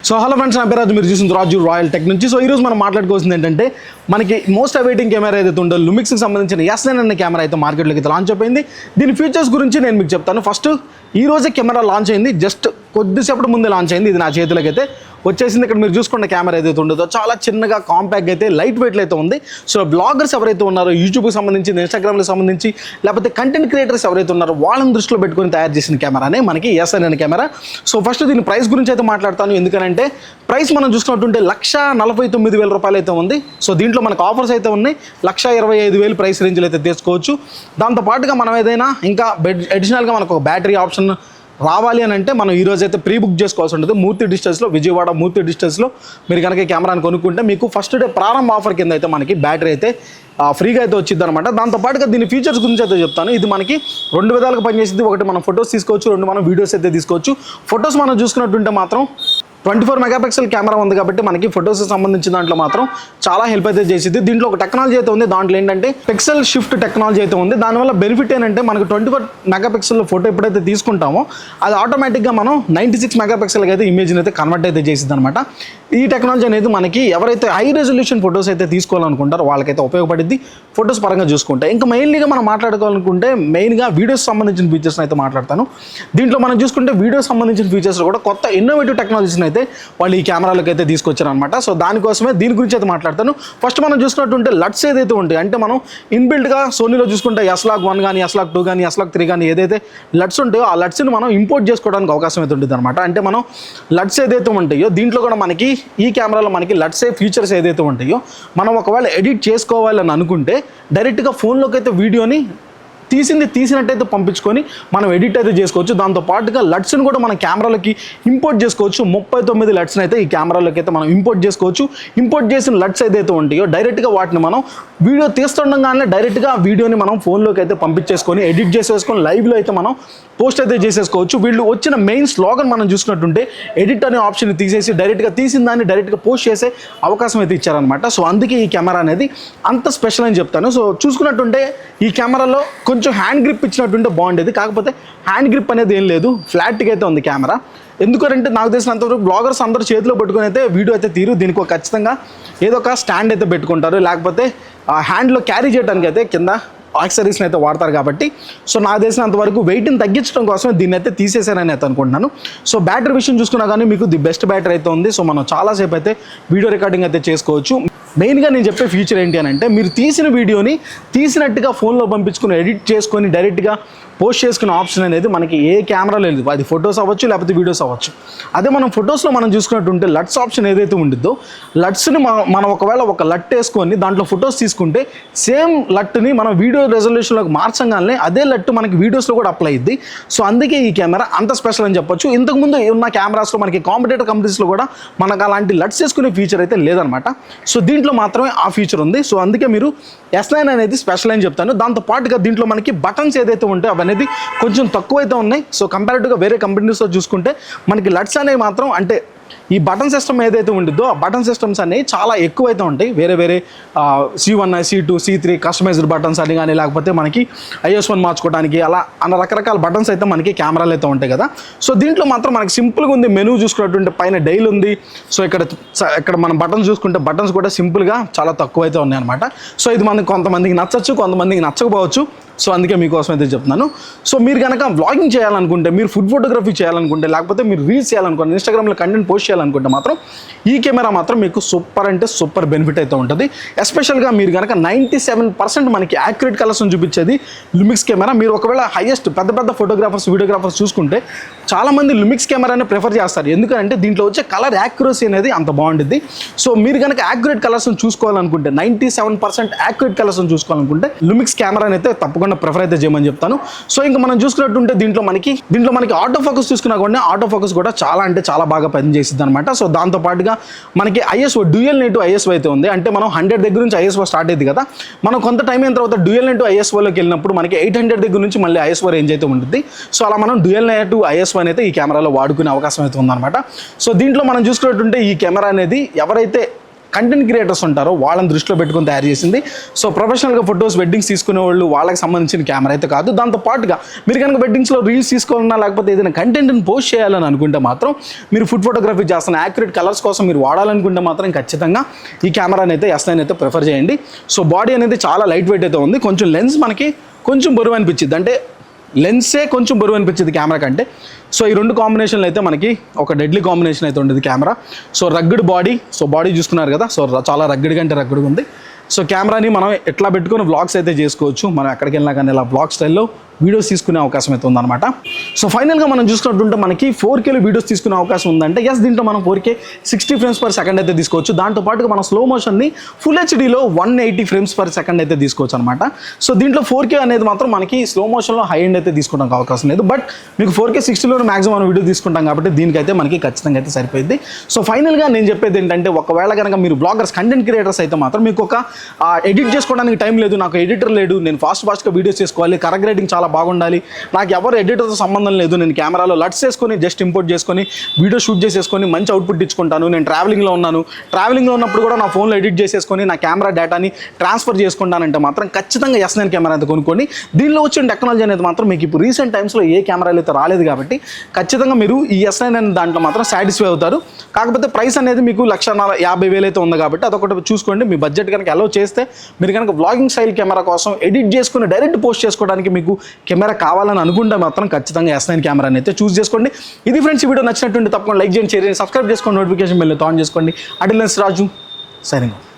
So hello friends, నా పేరు మీరు చూసిన రాజు రాయల్ టెక్ నుంచి. సో ఈరోజు మనం మాట్లాడుకోవాల్సింది ఏంటంటే, మనకి మోస్ట్ అవైటింగ్ కెమెరా ఏదైతే ఉందో లుమిక్స్కి సంబంధించిన S9 అనే కెమెరా అయితే మార్కెట్లోకి అయితే లాంచ్ అయిపోయింది. దీని ఫీచర్స్ గురించి నేను మీకు చెప్తాను. ఫస్ట్ ఈ రోజే కెమెరా లాంచ్ అయింది, జస్ట్ కొద్దిసేపటి ముందే లాంచ్ అయింది. ఇది నా చేతులకి అయితే వచ్చేసింది. ఇక్కడ మీరు చూసుకున్న కెమెరా ఏదైతే ఉండదో చాలా చిన్నగా కాంపాక్ట్ అయితే లైట్ వెయిట్లో అయితే ఉంది. సో బ్లాగర్స్ ఎవరైతే ఉన్నారో, యూట్యూబ్కి సంబంధించి, ఇన్స్టాగ్రామ్కి సంబంధించి, లేకపోతే కంటెంట్ క్రియేటర్స్ ఎవరైతే ఉన్నారో వాళ్ళని దృష్టిలో పెట్టుకొని తయారు చేసిన కెమెరానే మనకి S9 అనే కెమెరా. సో ఫస్ట్ దీని ప్రైస్ గురించి అయితే మాట్లాడతాను. ఎందుకంటే ప్రైస్ మనం చూసుకున్నట్టుంటే 1,49,000 రూపాయలు అయితే ఉంది. సో దీంట్లో మనకు ఆఫర్స్ అయితే ఉన్నాయి. 1,25,000 ప్రైస్ రేంజ్లో అయితే తీసుకోవచ్చు. దాంతోపాటుగా మనం ఏదైనా ఇంకా అడిషనల్గా మనకు ఒక బ్యాటరీ ఆప్షన్ రావాలి అని అంటే మనం ఈరోజు అయితే ప్రీ బుక్ చేసుకోవాల్సి ఉంటుంది. మూర్తి డిజిటల్స్లో, విజయవాడ మూర్తి డిజిటల్స్లో మీరు కనుక కెమెరాని కొనుక్కుంటే మీకు ఫస్ట్ డే ప్రారంభ ఆఫర్ కింద అయితే మనకి బ్యాటరీ అయితే ఫ్రీగా అయితే వచ్చింది అనమాట. దాంతోపాటుగా దీని ఫీచర్స్ గురించి అయితే చెప్తాను. ఇది మనకి 2 విధాలుగా పనిచేసింది. ఒకటి మనం ఫొటోస్ తీసుకోవచ్చు, 2 మనం వీడియోస్ అయితే తీసుకోవచ్చు. ఫొటోస్ మనం చూసుకున్నట్టుంటే మాత్రం 24 మెగాపిక్సెల్ కెమెరా ఉంది కాబట్టి మనకి ఫొటోస్కి సంబంధించిన దాంట్లో మాత్రం చాలా హెల్ప్ అయితే చేసింది. దీంట్లో ఒక టెక్నాలజీ అయితే ఉంది. దాంట్లో ఏంటంటే పిక్సెల్ షిఫ్ట్ టెక్నాలజీ అయితే ఉంది. దానివల్ల బెనిఫిట్ ఏంటంటే మనకు 24 మెగాపిక్సెల్ ఫోటో ఎప్పుడైతే తీసుకుంటామో అది ఆటోమేటిక్గా మనం 96 మెగాపిక్సెల్కి అయితే ఇమేజ్ని అయితే కన్వర్ట్ అయితే చేసింది అనమాట. ఈ టెక్నాలజీ అనేది మనకి ఎవరైతే హై రెజల్యూషన్ ఫొటోస్ అయితే తీసుకోవాలనుకుంటారో వాళ్ళకైతే ఉపయోగపడింది ఫొటోస్ పరంగా చూసుకుంటే. ఇంకా మెయిన్లీగా మనం మాట్లాడుకోవాలనుకుంటే మెయిన్గా వీడియోస్ సంబంధించిన ఫీచర్స్ని అయితే మాట్లాడతాను. దీంట్లో మనం చూసుకుంటే వీడియోస్ సంబంధించిన ఫీచర్స్ కూడా కొత్త ఇన్నోవేటివ్ టెక్నాలజీస్ని అయితే వాళ్ళు ఈ కెమెరాలకు అయితే తీసుకొచ్చారు అనమాట. సో దానికోసమే దీని గురించి అయితే మాట్లాడతాను. ఫస్ట్ మనం చూసుకున్నట్టుంటే లట్స్ ఏదైతే ఉంటాయి అంటే మనం ఇన్బిల్ట్గా సోనీలో చూసుకుంటే S-Log1 కానీ, S-Log2 కానీ, S-Log3 కానీ ఏదైతే లట్స్ ఉంటాయో ఆ లట్స్ని మనం ఇంపోర్ట్ చేసుకోవడానికి అవకాశం అయితే ఉంటుంది అనమాట. అంటే మనం లట్స్ ఏదైతే ఉంటాయో దీంట్లో కూడా మనకి ఈ కెమెరాలో మనకి లట్సే ఫీచర్స్ ఏదైతే ఉంటాయో మనం ఒకవేళ ఎడిట్ చేసుకోవాలని అనుకుంటే డైరెక్ట్గా ఫోన్లోకి అయితే వీడియోని తీసినట్టయితే పంపించుకొని మనం ఎడిట్ అయితే చేసుకోవచ్చు. దాంతోపాటుగా లట్స్ని కూడా మన కెమెరాలకి ఇంపోర్ట్ చేసుకోవచ్చు. 39 లట్స్ని అయితే ఈ కెమెరాలోకి అయితే మనం ఇంపోర్ట్ చేసుకోవచ్చు. ఇంపోర్ట్ చేసిన లట్స్ ఏదైతే ఉంటాయో డైరెక్ట్గా వాటిని మనం వీడియో తీస్తుండగానే డైరెక్ట్గా ఆ వీడియోని మనం ఫోన్లోకి అయితే పంపించేసుకొని ఎడిట్ చేసేసుకొని లైవ్లో అయితే మనం పోస్ట్ అయితే చేసేసుకోవచ్చు. వీళ్ళు వచ్చిన మెయిన్ స్లోగన్ మనం చూసుకున్నట్టుంటే ఎడిట్ అనే ఆప్షన్ తీసేసి డైరెక్ట్గా తీసిన దాన్ని డైరెక్ట్గా పోస్ట్ చేసే అవకాశం అయితే ఇచ్చారనమాట. సో అందుకే ఈ కెమెరా అనేది అంత స్పెషల్ అని చెప్తాను. సో చూసుకున్నట్టుంటే ఈ కెమెరాలో కొంచెం హ్యాండ్ గ్రిప్ ఇచ్చినట్టుంటే బాగుండేది. కాకపోతే హ్యాండ్ గ్రిప్ అనేది ఏం లేదు, ఫ్లాట్గా అయితే ఉంది కెమెరా. ఎందుకంటే నాకు తెలిసినంతవరకు బ్లాగర్స్ అందరూ చేతిలో పెట్టుకుని అయితే వీడియో అయితే తీరు. దీనికి ఖచ్చితంగా ఏదో ఒక స్టాండ్ అయితే పెట్టుకుంటారు, లేకపోతే హ్యాండ్లో క్యారీ చేయడానికి అయితే కింద యాక్సరీస్ని అయితే వాడతారు కాబట్టి. సో నాకు తెలిసినంతవరకు వెయిట్ని తగ్గించడం కోసం దీన్ని అయితే తీసేసానని అయితే అనుకుంటున్నాను. సో బ్యాటరీ విషయం చూసుకున్నా కానీ మీకు ది బెస్ట్ బ్యాటరీ అయితే ఉంది. సో మనం చాలాసేపు అయితే వీడియో రికార్డింగ్ అయితే చేసుకోవచ్చు. మెయిన్గా నేను చెప్పే ఫీచర్ ఏంటి అని అంటే, మీరు తీసిన వీడియోని తీసినట్టుగా ఫోన్లో పంపించుకుని ఎడిట్ చేసుకొని డైరెక్ట్గా పోస్ట్ చేసుకునే ఆప్షన్ అనేది మనకి ఏ కెమెరాలో లేదు. అది ఫొటోస్ అవ్వచ్చు, లేకపోతే వీడియోస్ అవ్వచ్చు. అదే మనం ఫొటోస్లో మనం చూసుకున్నట్టుంటే లట్స్ ఆప్షన్ ఏదైతే ఉంటుందో లట్స్ని మనం ఒకవేళ ఒక లట్ వేసుకొని దాంట్లో ఫొటోస్ తీసుకుంటే సేమ్ లట్ని మనం వీడియో రెజల్యూషన్లోకి మార్చగానే అదే లట్టు మనకి వీడియోస్లో కూడా అప్లై అయ్యింది. సో అందుకే ఈ కెమెరా అంత స్పెషల్ అని చెప్పొచ్చు. ఇంతకుముందు ఉన్న కెమెరాస్లో మనకి కాంపిటేటర్ కంపెనీస్లో కూడా మనకు అలాంటి లట్స్ వేసుకునే ఫీచర్ అయితే లేదనమాట. సో దీంట్లో మాత్రమే ఆ ఫీచర్ ఉంది. సో అందుకే మీరు S9 అనేది స్పెషల్ అని చెప్తాను. దాంతోపాటుగా దీంట్లో మనకి బటన్స్ ఏదైతే ఉంటాయో అవనేది కొంచెం తక్కువైతే ఉన్నాయి. సో కంపారిటివ్గా వేరే కంపెనీస్తో చూసుకుంటే మనకి లట్స్ అనేవి మాత్రం అంటే ఈ బటన్ సిస్టమ్ ఏదైతే ఉంటుందో ఆ బటన్ సిస్టమ్స్ అనేవి చాలా ఎక్కువైతే ఉంటాయి. వేరే C1, C2, C3 customized buttons అని కానీ, లేకపోతే మనకి IS1 మార్చుకోవడానికి అలా రకరకాల బటన్స్ అయితే మనకి కెమెరాలు అయితే ఉంటాయి కదా. సో దీంట్లో మాత్రం మనకి సింపుల్గా ఉంది. మెనూ చూసుకున్నట్టుంటే పైన డైల్ ఉంది. సో ఇక్కడ మనం బటన్స్ చూసుకుంటే బటన్స్ కూడా సింపుల్గా చాలా తక్కువ అయితే ఉన్నాయి అనమాట. సో ఇది మనకి కొంతమందికి నచ్చచ్చు, కొంతమందికి నచ్చకపోవచ్చు. సో అందుకే మీకోసం అయితే చెప్తున్నాను. సో మీరు కనుక వ్లాగింగ్ చేయాలనుకుంటే, మీరు ఫుడ్ ఫోటోగ్రఫీ చేయాలనుకుంటే, లేకపోతే మీరు రీల్స్ చేయాలనుకుంటే, ఇన్స్టాగ్రామ్లో కంటెంట్ పోస్ట్ చేయాలనుకుంటే మాత్రం ఈ కెమెరా మాత్రం మీకు సూపర్ అంటే సూపర్ బెనిఫిట్ అయితే ఉంటుంది. ఎస్పెషల్గా మీరు కనుక 97% మనకి యాక్యురేట్ కలర్స్ని చూపించేది లుమిక్స్ కెమెరా. మీరు ఒకవేళ హైయెస్ట్ పెద్ద ఫోటోగ్రాఫర్స్, వీడియోగ్రాఫర్స్ చూసుకుంటే చాలామంది లుమిక్స్ కెమెరానే ప్రిఫర్ చేస్తారు. ఎందుకంటే దీంట్లో వచ్చే కలర్ యాక్యురసీ అనేది అంత బాగుంటుంది. సో మీరు కనుక యాక్యురేట్ కలర్స్ని చూసుకోవాలనుకుంటే, 97% యాక్యురేట్ కలర్స్ని చూసుకోవాలనుకుంటే లుమిక్స్ కెమెరాని అయితే తప్పకుండా ప్రిఫర్ అయితే చేయమని చెప్తాను. సో ఇంకా మనం చూసుకున్నట్టుంటే దీంట్లో మనకి ఆటో ఫోకస్ చూసుకున్నా కూడా ఆటో ఫోకస్ కూడా చాలా అంటే చాలా బాగా పనిచేసింది అనమాట. సో దాంతోపాటుగా మనకి ISO డ్యూయల్ నెటివ్ ISO అయితే ఉంది. అంటే మనం 100 దగ్గర నుంచి ISO స్టార్ట్ అయింది కదా. మనం కొంత టైం అయిన తర్వాత డ్యూయల్ నెటివ్ ISOలోకి వెళ్ళినప్పుడు మనకి 800 దగ్గర నుంచి మళ్ళీ ISO రేంజ్ అయితే ఉంటుంది. సో అలా మనం డ్యూయల్ నెటివ్ ISO అయితే ఈ కెమెరాలో వాడుకునే అవకాశం అయితే ఉందన్నమాట. సో దీంట్లో మనం చూసుకున్నట్టుంటే ఈ కెమెరా అనేది ఎవరైతే కంటెంట్ క్రియేటర్స్ ఉంటారో వాళ్ళని దృష్టిలో పెట్టుకొని తయారు చేసింది. సో ప్రొఫెషనల్గా ఫొటోస్ వెడ్డింగ్స్ తీసుకునే వాళ్ళు వాళ్ళకి సంబంధించిన కెమెరా అయితే కాదు. దాంతో పాటుగా మీరు కనుక వెడ్డింగ్స్లో రీల్స్ తీసుకోవాలన్నా లేకపోతే ఏదైనా కంటెంట్ని పోస్ట్ చేయాలని అనుకుంటే మాత్రం, మీరు ఫుడ్ ఫోటోగ్రఫీ చేస్తున్న యాక్యురేట్ కలర్స్ కోసం మీరు వాడాలనుకుంటే మాత్రం ఖచ్చితంగా ఈ కెమెరాని అయితే S9 అయితే ప్రిఫర్ చేయండి. సో బాడీ అనేది చాలా లైట్ వెయిట్ అయితే ఉంది. కొంచెం లెన్స్ మనకి కొంచెం బరువు అనిపించింది, అంటే లెన్సే కొంచెం బరువు అనిపించింది కెమెరా కంటే. సో ఈ రెండు కాంబినేషన్లు అయితే మనకి ఒక డెడ్లీ కాంబినేషన్ అయితే ఉండేది camera. So rugged body, so body చూసుకున్నారు కదా, సో చాలా రగ్గడ్గా అంటే రగ్గడ్గా ఉంది. సో కెమెరాని మనం ఎట్లా పెట్టుకుని వ్లాగ్స్ అయితే చేసుకోవచ్చు. మనం ఎక్కడికి వెళ్ళినా కానీ ఇలా వ్లాగ్ స్టైల్లో వీడియోస్ తీసుకునే అవకాశం అయితే ఉందన్నమాట. సో ఫైనల్గా మనం చూసుకుంటుంటే మనకి 4Kలో వీడియోస్ తీసుకునే అవకాశం ఉందంటే దీంట్లో మనం 4K 60 ఫ్రేమ్స్ పర్ సెకండ్ అయితే తీసుకోవచ్చు. దాంతో పాటుగా మనం స్లో మోషన్ని ఫుల్ హెచ్డీలో 180 ఫ్రేమ్స్ పర్ సెకండ్ అయితే తీసుకోవచ్చు అనమాట. సో దీంట్లో 4K అనేది మాత్రం మనకి స్లో మోషన్లో హై ఎండ్ అయితే తీసుకోవడానికి అవకాశం లేదు. బట్ మీకు 4K 60లో మ్యాక్సిమం మనం వీడియో తీసుకుంటాం కాబట్టి దీనికైతే మనకి ఖచ్చితంగా అయితే సరిపోయింది. సో ఫైనల్గా నేను చెప్పేది ఏంటంటే, ఒకవేళ కనుక మీరు బ్లాగర్స్ కంటెంట్ క్రియేటర్స్ అయితే మాత్రం మీకు ఒక ఎడిట్ చేసుకోవడానికి టైం లేదు, నాకు ఎడిటర్ లేడు, నేను ఫాస్ట్గా వీడియోస్ చేసుకోవాలి, కరెక్ట్ గ్రేడింగ్ చాలా బాగుండాలి, నాకు ఎవరు ఎడిటర్తో సంబంధం లేదు, నేను కెమెరాలో లట్స్ చేసుకొని జస్ట్ ఇంపోర్ట్ చేసుకొని వీడియో షూట్ చేసేసుకొని మంచి అవుట్పుట్ ఇచ్చుకుంటాను, నేను ట్రావెలింగ్లో ఉన్నప్పుడు కూడా నా ఫోన్లో ఎడిట్ చేసేసుకొని నా కెమెరా డేటాని ట్రాన్స్ఫర్ చేసుకుంటానంటే మాత్రం ఖచ్చితంగా S9 కెమెరా అయితే కొనుక్కోండి. దీనిలో వచ్చిన టెక్నాలజీ అనేది మాత్రం మీకు ఇప్పుడు రీసెంట్ టైమ్స్లో ఏ కెమెరాలు అయితే రాలేదు కాబట్టి ఖచ్చితంగా మీరు ఈ S9 అనే దాంట్లో మాత్రం సాటిస్ఫై అవుతారు. కాకపోతే ప్రైస్ అనేది మీకు 1,50,000 అయితే ఉంది కాబట్టి అదొకటి చూసుకోండి. మీ బడ్జెట్ కనుక అలౌ చేస్తే మీరు కనుక వ్లాగింగ్ స్టైల్ కెమెరా కోసం ఎడిట్ చేసుకుని డైరెక్ట్ పోస్ట్ చేసుకోవడానికి మీకు కెమెరా కావాలని అనుకుంటే మాత్రం ఖచ్చితంగా S9 కెమెరాని అయితే చూస్ చేసుకోండి. ఇది ఫ్రెండ్స్, ఈ వీడియో నచ్చినట్టుండి తప్పకుండా లైక్ చేయండి, షేర్ చేయండి, సబ్స్క్రైబ్ చేసుకోండి, నోటిఫికేషన్ బెల్ ఆన్ చేసుకోండి. అటిల్ రాజు సైనింగ్ ఆఫ్.